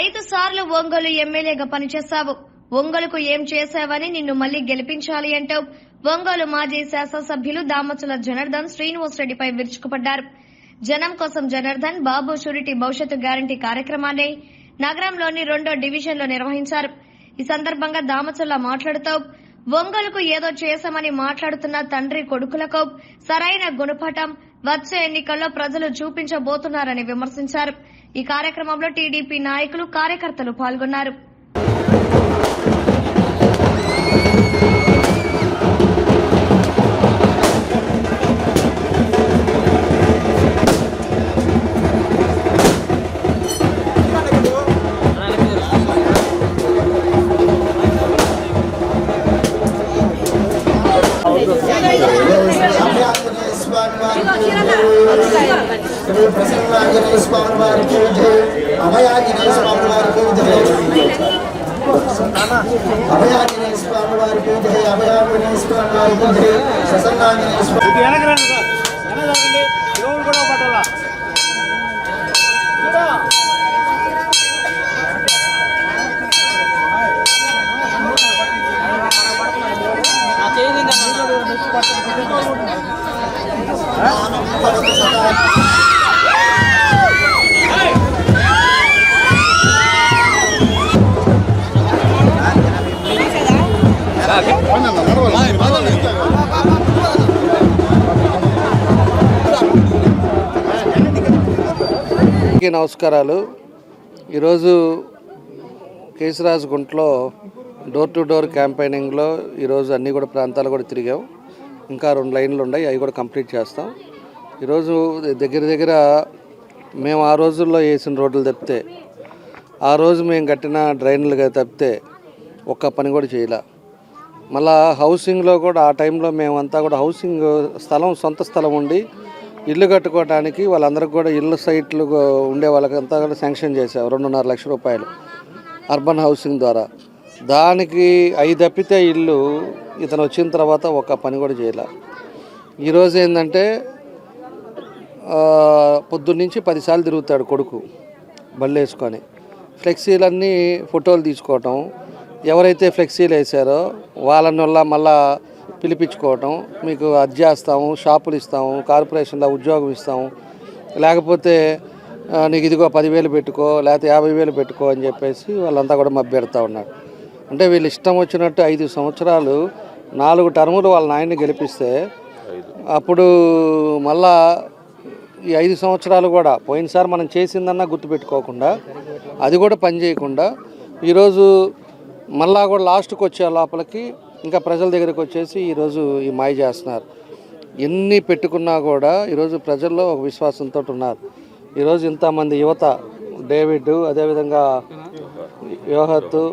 5 సార్లు ఒంగోలు ఎమ్మెల్యేగా పనిచేశావు. ఒంగోలుకు ఏం చేశావని నిన్ను మళ్లీ గెలిపించాలి అంటూ ఒంగోలు మాజీ శాసనసభ్యులు దామచల జనార్దన్ శ్రీనివాసరెడ్డిపై విరుచుకుపడ్డారు. జనం కోసం జనార్దన్ బాబు షూరిటీ భవిష్యత్తు గ్యారంటీ కార్యక్రమాన్ని నగరంలోని 2వ డివిజన్లో నిర్వహించారు. ఈ సందర్భంగా దామచల్ల మాట్లాడుతూ ఒంగోలుకు ఏదో చేశామని మాట్లాడుతున్న తండ్రి కొడుకులకు సరైన గుణపాఠం వచ్చే ఎన్నికల్లో ప్రజలు చూపించబోతున్నారని విమర్శించారు. ఈ కార్యక్రమంలో టీడీపీ నాయకులు కార్యకర్తలు పాల్గొన్నారు. శ్రీ ప్రసన్న ఆంజనేయ స్వామి వారికి జై, అభయాంజనేయ స్వామి వారికి జై, అభయాంజనేయ స్వామి వారికి జై, అభయాంజనేయ స్వామి వారికి జై, ప్రసన్న ఆంజనేయ స్వామి నమస్కారాలు. ఈరోజు కేశరాజుగుంటలో డోర్ టు డోర్ క్యాంపెయినింగ్లో ఈరోజు అన్ని కూడా ప్రాంతాలు కూడా తిరిగాం. ఇంకా 2 లైన్లు ఉన్నాయి, అవి కూడా కంప్లీట్ చేస్తాం. ఈరోజు దగ్గర మేము ఆ రోజుల్లో వేసిన రోడ్లు తప్పితే, ఆ రోజు మేము కట్టిన డ్రైన్లుగా తప్పితే ఒక్క పని కూడా చేయలే. మళ్ళా హౌసింగ్లో కూడా ఆ టైంలో మేమంతా కూడా హౌసింగ్ స్థలం, సొంత స్థలం ఉండి ఇల్లు కట్టుకోవడానికి వాళ్ళందరికీ కూడా ఇళ్ళ సైట్లు ఉండే వాళ్ళకంతా కూడా శాంక్షన్ చేసాం 2.5 లక్షల రూపాయలు అర్బన్ హౌసింగ్ ద్వారా. దానికి 5 తప్పితే ఇల్లు ఇతను వచ్చిన తర్వాత ఒక్క పని కూడా చేయలే. ఈరోజు ఏంటంటే పొద్దున్నుంచి 10 సార్లు తిరుగుతాడు కొడుకు బళ్ళు వేసుకొని. ఫ్లెక్సీలన్నీ ఫోటోలు తీసుకోవటం, ఎవరైతే ఫ్లెక్సీలు వేసారో వాళ్ళని మళ్ళా పిలిపించుకోవటం, మీకు అది చేస్తాము, షాపులు ఇస్తాము, కార్పొరేషన్లో ఉద్యోగం ఇస్తాము, లేకపోతే నీకు ఇదిగో 10,000 పెట్టుకో, లేకపోతే 50,000 పెట్టుకో అని చెప్పేసి వాళ్ళంతా కూడా మభ్యెడతా ఉన్నారు. అంటే వీళ్ళు ఇష్టం వచ్చినట్టు 5 సంవత్సరాలు 4 టర్ములు వాళ్ళ నాయన్ని గెలిపిస్తే, అప్పుడు మళ్ళా ఈ 5 సంవత్సరాలు కూడా పోయినసారి మనం చేసిందన్నా గుర్తుపెట్టుకోకుండా, అది కూడా పని చేయకుండా ఈరోజు మళ్ళా కూడా లాస్ట్కి వచ్చే లోపలికి ఇంకా ప్రజల దగ్గరికి వచ్చేసి ఈరోజు ఈ మాయ చేస్తున్నారు. ఎన్ని పెట్టుకున్నా కూడా ఈరోజు ప్రజల్లో ఒక విశ్వాసంతో ఉన్నారు. ఈరోజు ఇంతమంది యువత, డేవిడ్, అదేవిధంగా యోహత్తు,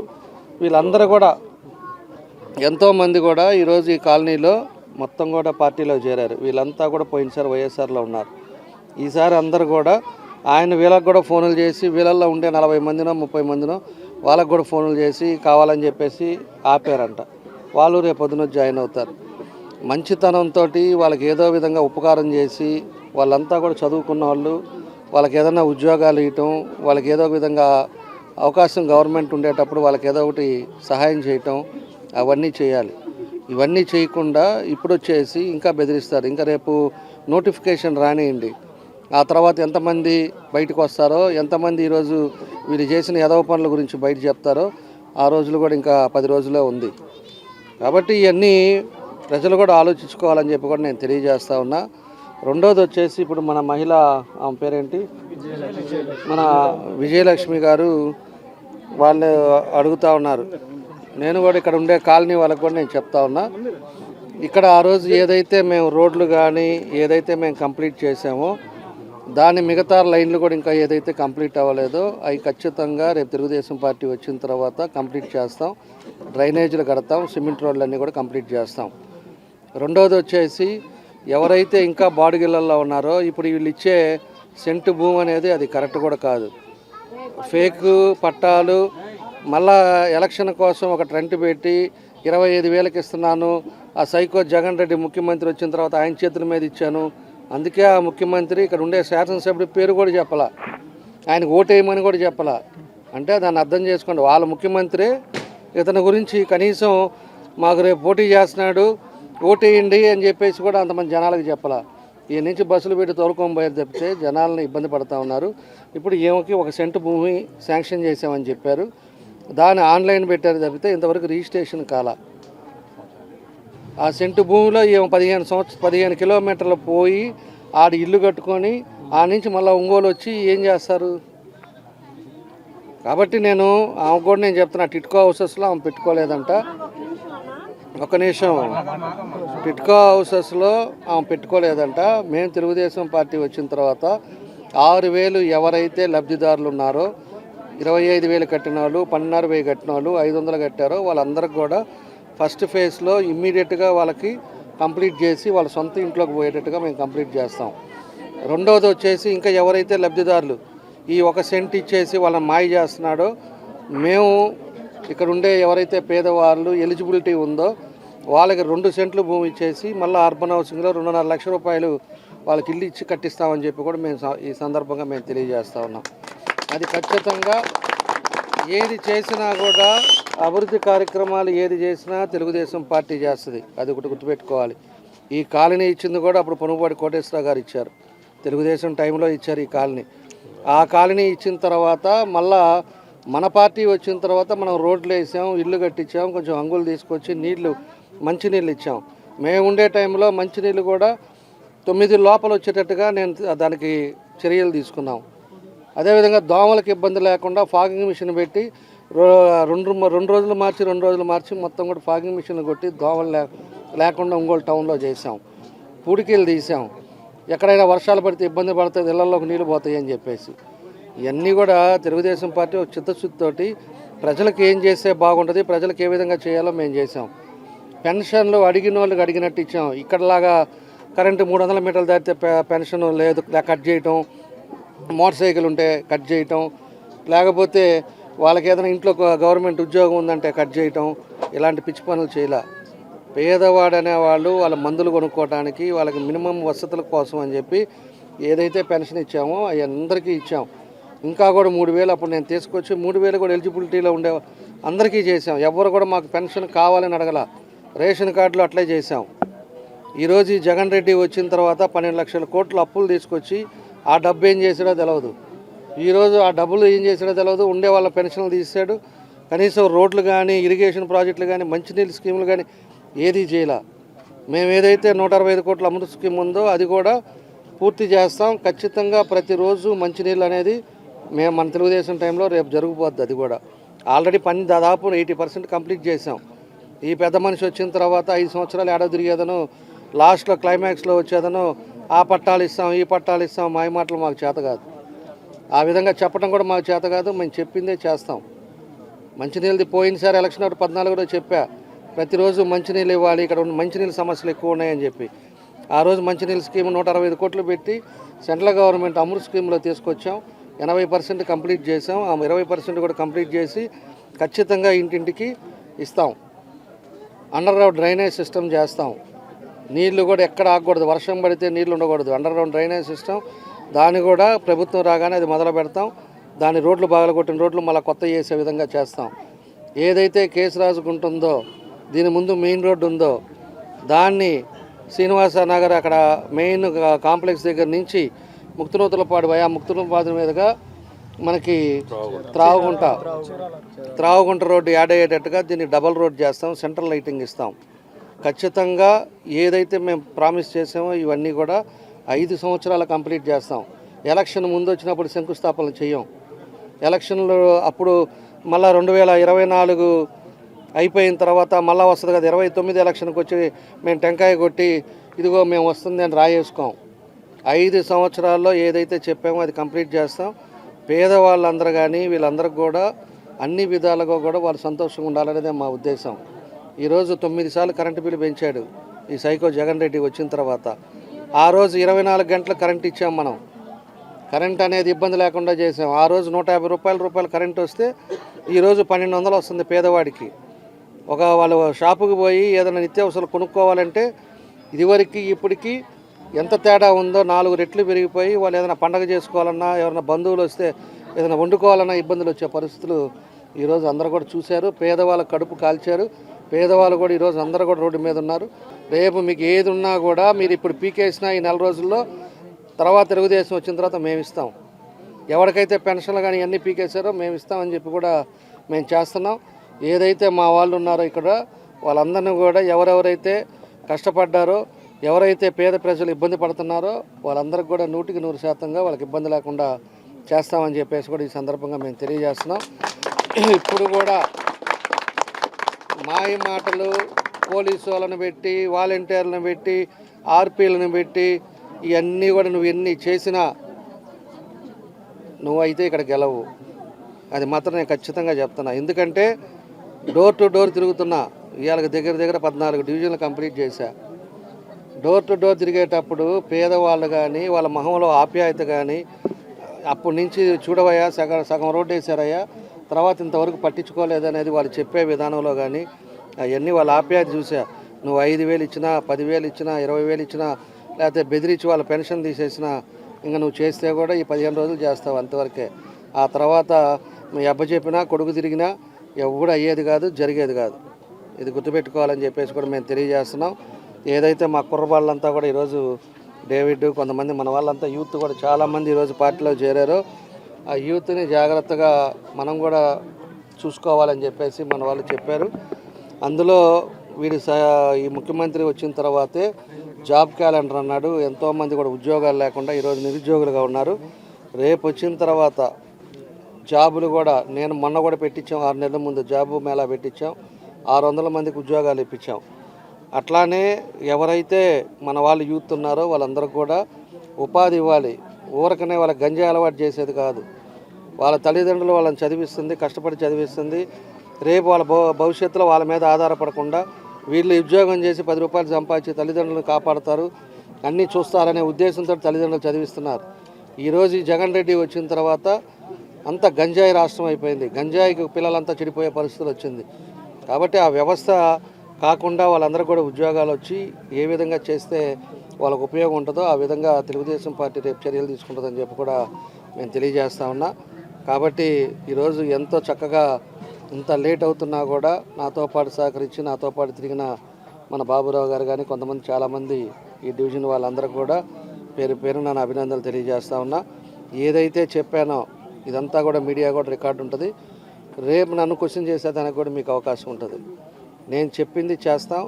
వీళ్ళందరూ కూడా ఎంతోమంది కూడా ఈరోజు ఈ కాలనీలో మొత్తం కూడా పార్టీలో చేరారు. వీళ్ళంతా కూడా పోయినసారి వైఎస్ఆర్లో ఉన్నారు. ఈసారి అందరూ కూడా ఆయన వీళ్ళకి కూడా ఫోన్లు చేసి, వీళ్ళల్లో ఉండే 40 మందినో 30 మందినో వాళ్ళకు కూడా ఫోన్లు చేసి కావాలని చెప్పేసి ఆపారంట. వాళ్ళు రేపొద్దున జాయిన్ అవుతారు. మంచితనంతో వాళ్ళకి ఏదో విధంగా ఉపకారం చేసి, వాళ్ళంతా కూడా చదువుకున్న వాళ్ళు, వాళ్ళకి ఏదైనా ఉద్యోగాలు ఇవ్వటం, వాళ్ళకి ఏదో విధంగా అవకాశం గవర్నమెంట్ ఉండేటప్పుడు వాళ్ళకి ఏదో ఒకటి సహాయం చేయటం, అవన్నీ చేయాలి. ఇవన్నీ చేయకుండా ఇప్పుడు వచ్చేసి ఇంకా బెదిరిస్తారు. ఇంకా రేపు నోటిఫికేషన్ రానియండి, ఆ తర్వాత ఎంతమంది బయటకు వస్తారో, ఎంతమంది ఈరోజు వీళ్ళు చేసిన ఎదవ పనుల గురించి బయట చెప్తారో ఆ రోజులు కూడా ఇంకా 10 రోజులే ఉంది. కాబట్టి ఇవన్నీ ప్రజలు కూడా ఆలోచించుకోవాలని చెప్పి కూడా నేను తెలియజేస్తా ఉన్నా. రెండోది వచ్చేసి ఇప్పుడు మన మహిళ, ఆమె పేరేంటి, మన విజయలక్ష్మి గారు, వాళ్ళు అడుగుతూ ఉన్నారు. నేను కూడా ఇక్కడ ఉండే కాలనీ వాళ్ళకు కూడా నేను చెప్తా ఉన్నా, ఇక్కడ ఆ రోజు ఏదైతే మేము రోడ్లు కానీ ఏదైతే మేము కంప్లీట్ చేసామో దాని మిగతా లైన్లు కూడా ఇంకా ఏదైతే కంప్లీట్ అవ్వలేదో అవి ఖచ్చితంగా రేపు తెలుగుదేశం పార్టీ వచ్చిన తర్వాత కంప్లీట్ చేస్తాం. డ్రైనేజీలు కడతాం, సిమెంట్ రోడ్లన్నీ కూడా కంప్లీట్ చేస్తాం. రెండోది వచ్చేసి ఎవరైతే ఇంకా బాడుగిళ్ళల్లో ఉన్నారో ఇప్పుడు వీళ్ళు ఇచ్చే సెంటు భూమి అనేది అది కరెక్ట్ కూడా కాదు, ఫేక్ పట్టాలు. మళ్ళా ఎలక్షన్ కోసం ఒక ట్రెంట్ పెట్టి 25,000కి ఇస్తున్నాను, ఆ సైకో జగన్ రెడ్డి ముఖ్యమంత్రి వచ్చిన తర్వాత ఆయన చేతుల మీద ఇచ్చాను, అందుకే ఆ ముఖ్యమంత్రి ఇక్కడ ఉండే శాసనసభ్యుడి పేరు కూడా చెప్పాల, ఆయనకు ఓటేయమని కూడా చెప్పాల. అంటే దాన్ని అర్థం చేసుకోండి. వాళ్ళ ముఖ్యమంత్రి ఇతని గురించి కనీసం మాకు రేపు పోటీ చేస్తున్నాడు ఓటేయండి అని చెప్పేసి కూడా అంతమంది జనాలకు చెప్పాల. ఈ నుంచి బస్సులు పెట్టి తోలుకొని పోయారు తప్పితే జనాలను ఇబ్బంది పడుతూ ఉన్నారు. ఇప్పుడు ఏమకి 1 సెంటు భూమి శాంక్షన్ చేసామని చెప్పారు, దాన్ని ఆన్లైన్ పెట్టారు తప్పితే ఇంతవరకు రిజిస్ట్రేషన్ కాల. ఆ సెంటు భూమిలో ఏమో 15 కిలోమీటర్లు పోయి ఆడ ఇల్లు కట్టుకొని ఆ నుంచి మళ్ళీ ఒంగోలు వచ్చి ఏం చేస్తారు? కాబట్టి ఆమె కూడా నేను చెప్తున్నా, టిట్కో హౌసెస్లో ఆమె పెట్టుకోలేదంట. ఒక నిమిషం, టిట్కో హౌసెస్లో ఆమె పెట్టుకోలేదంట. మేము తెలుగుదేశం పార్టీ వచ్చిన తర్వాత 6,000 ఎవరైతే లబ్ధిదారులు ఉన్నారో, 25,000 కట్టిన వాళ్ళు, 12,000 కట్టిన వాళ్ళు, 500 కట్టారో వాళ్ళందరికీ కూడా ఫస్ట్ ఫేజ్లో ఇమ్మీడియట్గా వాళ్ళకి కంప్లీట్ చేసి వాళ్ళ సొంత ఇంట్లోకి పోయేటట్టుగా మేము కంప్లీట్ చేస్తాం. రెండవది వచ్చేసి ఇంకా ఎవరైతే లబ్ధిదారులు ఈ 1 సెంట్ ఇచ్చేసి వాళ్ళని మాయ చేస్తున్నాడో, మేము ఇక్కడ ఉండే ఎవరైతే పేదవాళ్ళు ఎలిజిబిలిటీ ఉందో వాళ్ళకి 2 సెంట్లు భూమి ఇచ్చేసి మళ్ళీ అర్బన్ హౌసింగ్లో 2.5 లక్షల రూపాయలు వాళ్ళకి ఇల్లు ఇచ్చి కట్టిస్తామని చెప్పి కూడా మేము ఈ సందర్భంగా మేము తెలియజేస్తూ ఉన్నాం. అది ఖచ్చితంగా ఏది చేసినా కూడా అభివృద్ధి కార్యక్రమాలు ఏది చేసినా తెలుగుదేశం పార్టీ చేస్తుంది. అది ఒకటి గుర్తుపెట్టుకోవాలి. ఈ కాలనీ ఇచ్చింది కూడా అప్పుడు పొనుగోడు కోటేశ్వరరావు గారు ఇచ్చారు, తెలుగుదేశం టైంలో ఇచ్చారు ఈ కాలనీ. ఆ కాలనీ ఇచ్చిన తర్వాత మళ్ళా మన పార్టీ వచ్చిన తర్వాత మనం రోడ్లు వేసాం, ఇల్లు కట్టించాం, కొంచెం అంగులు తీసుకొచ్చి మంచినీళ్ళు ఇచ్చాం. మేము ఉండే టైంలో మంచినీళ్ళు కూడా 9 లోపల వచ్చేటట్టుగా దానికి చర్యలు తీసుకున్నాం. అదేవిధంగా దోమలకు ఇబ్బంది లేకుండా ఫాగింగ్ మిషన్ పెట్టి 2 రోజులు మార్చి మొత్తం కూడా ఫాగింగ్ మిషన్లు కొట్టి దోమలు లేకుండా ఒంగోలు టౌన్లో చేసాం. పూడికీలు తీసాం. ఎక్కడైనా వర్షాలు పడితే ఇబ్బంది పడుతుంది, ఇళ్లలోకి నీళ్ళు పోతాయి అని చెప్పేసి. ఇవన్నీ కూడా తెలుగుదేశం పార్టీ ఒక చిత్తశుద్ధితోటి ప్రజలకు ఏం చేస్తే బాగుంటుంది, ప్రజలకు ఏ విధంగా చేయాలో మేము చేసాం. పెన్షన్లు అడిగిన వాళ్ళకి అడిగినట్టు ఇచ్చాం. ఇక్కడలాగా కరెంటు 300 మీటర్లు దాటితే పెన్షన్ లేదు కట్ చేయటం, మోటార్ సైకిల్ ఉంటే కట్ చేయటం, లేకపోతే వాళ్ళకి ఏదైనా ఇంట్లో గవర్నమెంట్ ఉద్యోగం ఉందంటే కట్ చేయటం, ఇలాంటి పిచ్చి పనులు చేయలే. పేదవాడు అనేవాళ్ళు వాళ్ళ మందులు కొనుక్కోవడానికి వాళ్ళకి మినిమం వసతుల కోసం అని చెప్పి ఏదైతే పెన్షన్ ఇచ్చామో అవి అందరికీ ఇచ్చాం. ఇంకా కూడా 3,000 అప్పుడు నేను తీసుకొచ్చి 3,000 కూడా ఎలిజిబిలిటీలో ఉండే అందరికీ చేసాం. ఎవరు కూడా మాకు పెన్షన్ కావాలని అడగల. రేషన్ కార్డులు అట్లే చేసాం. ఈరోజు ఈ జగన్ రెడ్డి వచ్చిన తర్వాత 12 లక్షల కోట్లు అప్పులు తీసుకొచ్చి ఆ డబ్బు ఏం చేసాడో తెలియదు. ఈరోజు ఆ డబ్బులు ఏం చేసాడో తెలియదు. ఉండే వాళ్ళ పెన్షన్లు తీసాడు. కనీసం రోడ్లు కానీ, ఇరిగేషన్ ప్రాజెక్టులు కానీ, మంచినీళ్ళ స్కీములు కానీ ఏదీ చేయలే. మేము ఏదైతే 165 కోట్ల అమృత స్కీమ్ ఉందో అది కూడా పూర్తి చేస్తాం. ఖచ్చితంగా ప్రతిరోజు మంచినీళ్ళు అనేది మేము మన తెలుగుదేశం టైంలో రేపు జరుగుపోద్ది. అది కూడా ఆల్రెడీ పని దాదాపు 80% కంప్లీట్ చేసాం. ఈ పెద్ద మనిషి వచ్చిన తర్వాత 5 సంవత్సరాలు ఏడో తిరిగేదనో, లాస్ట్లో క్లైమాక్స్లో వచ్చేదనో ఆ పట్టాలు ఇస్తాం, ఈ పట్టాలు ఇస్తాం, మాయ మాటలు మాకు చేత కాదు. ఆ విధంగా చెప్పడం కూడా మాకు చేత కాదు. మేము చెప్పిందే చేస్తాం. మంచినీళ్ళది పోయినసారి ఎలక్షన్ 14లో చెప్పా, ప్రతిరోజు మంచినీళ్ళు ఇవ్వాలి, ఇక్కడ మంచినీళ్ళ సమస్యలు ఎక్కువ ఉన్నాయని చెప్పి. ఆ రోజు మంచినీళ్ళ స్కీమ్ 165 కోట్లు పెట్టి సెంట్రల్ గవర్నమెంట్ అమృత్ స్కీమ్లో తీసుకొచ్చాం. 80% కంప్లీట్ చేసాం. ఆ 20% కూడా కంప్లీట్ చేసి ఖచ్చితంగా ఇంటింటికి ఇస్తాం. అండర్ గ్రౌండ్ డ్రైనేజ్ సిస్టమ్ చేస్తాం. నీళ్లు కూడా ఎక్కడ ఆగకూడదు, వర్షం పడితే నీళ్లు ఉండకూడదు. అండర్ గ్రౌండ్ డ్రైనేజ్ సిస్టమ్ దాన్ని కూడా ప్రభుత్వం రాగానే అది మొదలు పెడతాం. దాని రోడ్లు బాగలగొట్టిన రోడ్లు మళ్ళీ కొత్త చేసే విధంగా చేస్తాం. ఏదైతే కేశరాజుకు ఉంటుందో, దీని ముందు మెయిన్ రోడ్డు ఉందో దాన్ని శ్రీనివాస నగర్ అక్కడ మెయిన్ కాంప్లెక్స్ దగ్గర నుంచి ముక్తినూతలపాడు ముక్తినూతలపాడు మీదుగా మనకి త్రావుగుంట రోడ్డు యాడ్ అయ్యేటట్టుగా దీన్ని డబల్ రోడ్ చేస్తాం. సెంట్రల్ లైటింగ్ ఇస్తాం. ఖచ్చితంగా ఏదైతే మేము ప్రామిస్ చేసామో ఇవన్నీ కూడా 5 సంవత్సరాలు కంప్లీట్ చేస్తాం. ఎలక్షన్ ముందు వచ్చినప్పుడు శంకుస్థాపనలు చేయం. ఎలక్షన్లు అప్పుడు మళ్ళీ 2024 అయిపోయిన తర్వాత మళ్ళీ వస్తుంది కదా, 29 ఎలక్షన్కి వచ్చి మేము టెంకాయ కొట్టి ఇదిగో మేము వస్తుంది అని రాయేసుకోం. 5 సంవత్సరాల్లో ఏదైతే చెప్పామో అది కంప్లీట్ చేస్తాం. పేదవాళ్ళందరూ కానీ వీళ్ళందరికీ కూడా అన్ని విధాలుగా కూడా వాళ్ళు సంతోషంగా ఉండాలనేదే మా ఉద్దేశం. ఈరోజు 9 సార్లు కరెంటు బిల్లు పెంచాడు ఈ సైకో జగన్ రెడ్డి వచ్చిన తర్వాత. ఆ రోజు 24 గంటలు కరెంట్ ఇచ్చాం మనం. కరెంట్ అనేది ఇబ్బంది లేకుండా చేసాం. ఆ రోజు 150 రూపాయలు కరెంట్ వస్తే ఈరోజు 1200 వస్తుంది పేదవాడికి. వాళ్ళు షాపుకి పోయి ఏదైనా నిత్యావసరాలు కొనుక్కోవాలంటే ఇదివరకు ఇప్పటికీ ఎంత తేడా ఉందో 4 రెట్లు పెరిగిపోయి, వాళ్ళు ఏదైనా పండగ చేసుకోవాలన్నా, ఎవరైనా బంధువులు వస్తే ఏదైనా వండుకోవాలన్న ఇబ్బందులు వచ్చే పరిస్థితులు ఈరోజు అందరూ కూడా చూశారు. పేదవాళ్ళ కడుపు కాల్చారు. పేదవాళ్ళు కూడా ఈరోజు అందరూ కూడా రోడ్డు మీద ఉన్నారు. రేపు మీకు ఏది ఉన్నా కూడా మీరు ఇప్పుడు పీకేసినా ఈ 4 రోజుల్లో తర్వాత తెలుగుదేశం వచ్చిన తర్వాత మేము ఇస్తాం. ఎవరికైతే పెన్షన్లు కానీ ఇవన్నీ పీకేశారో మేము ఇస్తామని చెప్పి కూడా మేము చేస్తున్నాం. ఏదైతే మా వాళ్ళు ఉన్నారో ఇక్కడ వాళ్ళందరినీ కూడా ఎవరెవరైతే కష్టపడ్డారో, ఎవరైతే పేద ప్రజలు ఇబ్బంది పడుతున్నారో వాళ్ళందరికీ కూడా 100% వాళ్ళకి ఇబ్బంది లేకుండా చేస్తామని చెప్పేసి కూడా ఈ సందర్భంగా మేము తెలియజేస్తున్నాం. ఇప్పుడు కూడా మాయ మాటలు, పోలీసు వాళ్ళని పెట్టి, వాలంటీర్లను పెట్టి, ఆర్పీలను పెట్టి ఇవన్నీ కూడా నువ్వు ఎన్ని చేసినా నువ్వైతే ఇక్కడ గెలవు. అది మాత్రం నేను ఖచ్చితంగా చెప్తున్నా. ఎందుకంటే డోర్ టు డోర్ తిరుగుతున్నా. ఇవాళ దగ్గర 14 డివిజన్లు కంప్లీట్ చేశా. డోర్ టు డోర్ తిరిగేటప్పుడు పేదవాళ్ళు కానీ వాళ్ళ మొహంలో ఆప్యాయత కానీ అప్పటి నుంచి చూడవయ్యా సగం రోడ్డు వేసారయ్యా, తర్వాత ఇంతవరకు పట్టించుకోలేదనేది వాళ్ళు చెప్పే విధానంలో కానీ అవన్నీ వాళ్ళ ఆప్యాయత చూసా. నువ్వు 5,000 ఇచ్చినా, 10,000 ఇచ్చినా, 20,000 ఇచ్చినా, లేకపోతే బెదిరించి వాళ్ళ పెన్షన్ తీసేసినా ఇంకా నువ్వు చేస్తే కూడా ఈ 15 రోజులు చేస్తావు అంతవరకే. ఆ తర్వాత మీ అబ్బ చెప్పినా, కొడుకు తిరిగినా ఎవరు అయ్యేది కాదు, జరిగేది కాదు. ఇది గుర్తుపెట్టుకోవాలని చెప్పేసి కూడా మేము తెలియజేస్తున్నాం. ఏదైతే మా కుర్రవాళ్ళంతా కూడా ఈరోజు డేవిడ్, కొంతమంది మన వాళ్ళంతా యూత్ కూడా చాలామంది ఈరోజు పార్టీలో చేరారు. ఆ యూత్ని జాగ్రత్తగా మనం కూడా చూసుకోవాలని చెప్పేసి మన వాళ్ళు చెప్పారు. అందులో ఈ ముఖ్యమంత్రి వచ్చిన తర్వాతే జాబ్ క్యాలెండర్ అన్నాడు. ఎంతోమంది కూడా ఉద్యోగాలు లేకుండా ఈరోజు నిరుద్యోగులుగా ఉన్నారు. రేపు వచ్చిన తర్వాత జాబులు కూడా నేను మొన్న కూడా పెట్టించాం. 6 నెలల ముందు జాబు మేళా పెట్టించాం. 600 మందికి ఉద్యోగాలు ఇప్పించాం. అట్లానే ఎవరైతే మన వాళ్ళు యూత్ ఉన్నారో వాళ్ళందరికీ కూడా ఉపాధి ఇవ్వాలి. ఊరకనే వాళ్ళకి గంజాయి అలవాటు చేసేది కాదు. వాళ్ళ తల్లిదండ్రులు వాళ్ళని చదివిస్తుంది, కష్టపడి చదివిస్తుంది. రేపు వాళ్ళ భవిష్యత్తులో వాళ్ళ మీద ఆధారపడకుండా వీళ్ళు ఉద్యోగం చేసి 10 రూపాయలు సంపాదించి తల్లిదండ్రులను కాపాడతారు, అన్నీ చూస్తారనే ఉద్దేశంతో తల్లిదండ్రులు చదివిస్తున్నారు. ఈరోజు ఈ జగన్ రెడ్డి వచ్చిన తర్వాత అంత గంజాయి రాష్ట్రం అయిపోయింది. గంజాయికి పిల్లలంతా చెడిపోయే పరిస్థితులు వచ్చింది. కాబట్టి ఆ వ్యవస్థ కాకుండా వాళ్ళందరూ కూడా ఉద్యోగాలు వచ్చి ఏ విధంగా చేస్తే వాళ్ళకు ఉపయోగం ఉంటుందో ఆ విధంగా తెలుగుదేశం పార్టీ రేపు చర్యలు తీసుకుంటుందని చెప్పి కూడా నేను తెలియజేస్తా ఉన్నా. కాబట్టి ఈరోజు ఎంతో చక్కగా ఇంత లేట్ అవుతున్నా కూడా నాతో పాటు సహకరించి నాతో పాటు తిరిగిన మన బాబురావు గారు కానీ కొంతమంది చాలామంది ఈ డివిజన్ వాళ్ళందరూ కూడా పేరు నా అభినందనలు తెలియజేస్తా ఉన్నా. ఏదైతే చెప్పానో ఇదంతా కూడా మీడియా కూడా రికార్డు ఉంటుంది. రేపు నన్ను క్వశ్చన్ చేసేదానికి కూడా మీకు అవకాశం ఉంటుంది. నేను చెప్పింది చేస్తాం,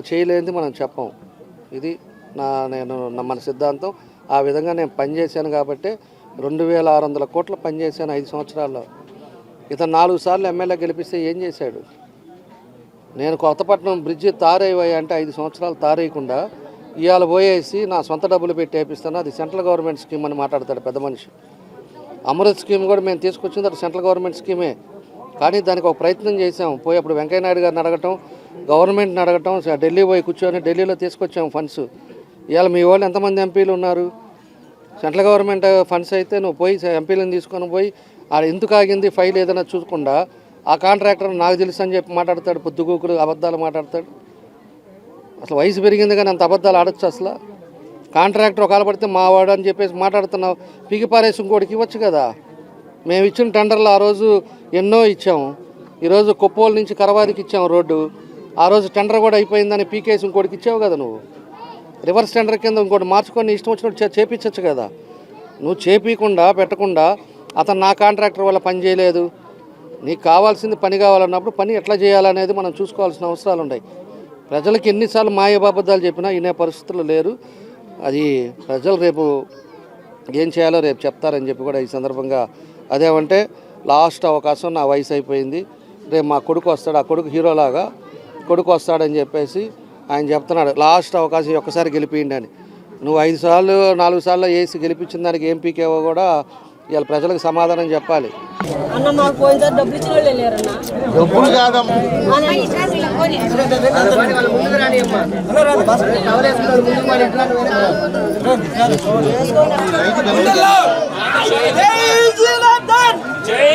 చేయలేనిది మనం చెప్పం. ఇది మన సిద్ధాంతం. ఆ విధంగా నేను పనిచేశాను కాబట్టి 2,600 కోట్లు పనిచేశాను 5 సంవత్సరాల్లో. ఇతను 4 సార్లు ఎమ్మెల్యే గెలిపిస్తే ఏం చేశాడు? నేను కొత్తపట్నం బ్రిడ్జి తారేయ్యా అంటే 5 సంవత్సరాలు తారేయకుండా ఇవాళ పోయేసి నా సొంత డబ్బులు పెట్టి వేపిస్తాను, అది సెంట్రల్ గవర్నమెంట్ స్కీమ్ అని మాట్లాడతాడు పెద్ద మనిషి. అమృత్ స్కీమ్ కూడా మేము తీసుకొచ్చింది అది సెంట్రల్ గవర్నమెంట్ స్కీమే. కానీ దానికి ఒక ప్రయత్నం చేసాం. పోయి అప్పుడు వెంకయ్య నాయుడు గారిని అడగటం, గవర్నమెంట్ని అడగటం, ఢిల్లీ పోయి కూర్చొని ఢిల్లీలో తీసుకొచ్చాం ఫండ్స్. ఇవాళ మీ వాళ్ళు ఎంతమంది ఎంపీలు ఉన్నారు? సెంట్రల్ గవర్నమెంట్ ఫండ్స్ అయితే నువ్వు పోయి ఎంపీలను తీసుకొని పోయి ఎందుకు ఆగింది ఫైల్ ఏదైనా చూడకుండా ఆ కాంట్రాక్టర్ నాకు తెలుసు అని చెప్పి మాట్లాడతాడు. పొద్దుగూకులు అబద్ధాలు మాట్లాడతాడు. అసలు వయసు పెరిగింది కానీ అంత అబద్ధాలు ఆడొచ్చు? అసలు కాంట్రాక్టర్ ఒకవేళ పడితే మా వాడు అని చెప్పేసి మాట్లాడుతున్నావు. పీకి పారేసి ఇంకోటికి ఇవ్వచ్చు కదా. మేము ఇచ్చిన టెండర్లు ఆ రోజు ఎన్నో ఇచ్చాము. ఈరోజు కొప్పోల నుంచి కరవారికి ఇచ్చాము రోడ్డు. ఆ రోజు టెండర్ కూడా అయిపోయిందని పీకేసి ఇంకోటికి ఇచ్చావు కదా. నువ్వు రివర్స్ టెండర్ కింద ఇంకోటి మార్చుకొని ఇష్టం వచ్చినట్టు చేపించచ్చు కదా. నువ్వు చేపించకుండా పెట్టకుండా అతను నా కాంట్రాక్టర్ వల్ల పని చేయలేదు, నీకు కావాల్సింది పని కావాలన్నప్పుడు పని ఎట్లా చేయాలనేది మనం చూసుకోవాల్సిన అవసరాలు ఉన్నాయి. ప్రజలకు ఎన్నిసార్లు మాయబాబద్దాలు చెప్పినా వినే పరిస్థితులు లేరు. అది ప్రజలు రేపు ఏం చేయాలో రేపు చెప్తారని చెప్పి కూడా ఈ సందర్భంగా అదేమంటే లాస్ట్ అవకాశం, నా వయసు అయిపోయింది, రేపు మా కొడుకు వస్తాడు, ఆ కొడుకు హీరోలాగా కొడుకు వస్తాడని చెప్పేసి ఆయన చెప్తున్నాడు. లాస్ట్ అవకాశం ఒక్కసారి గెలిపియండి అని. నువ్వు 5 సార్లు 4 సార్లు వేసి గెలిపించిన దానికి ఏం పీకేవో కూడా ఇవాళ ప్రజలకు సమాధానం చెప్పాలి. అన్న మాకు పోయినసారి డబ్బులు ఇచ్చిన వాళ్ళు లేరన్నా. డబ్బులు కాదమ్మా. జై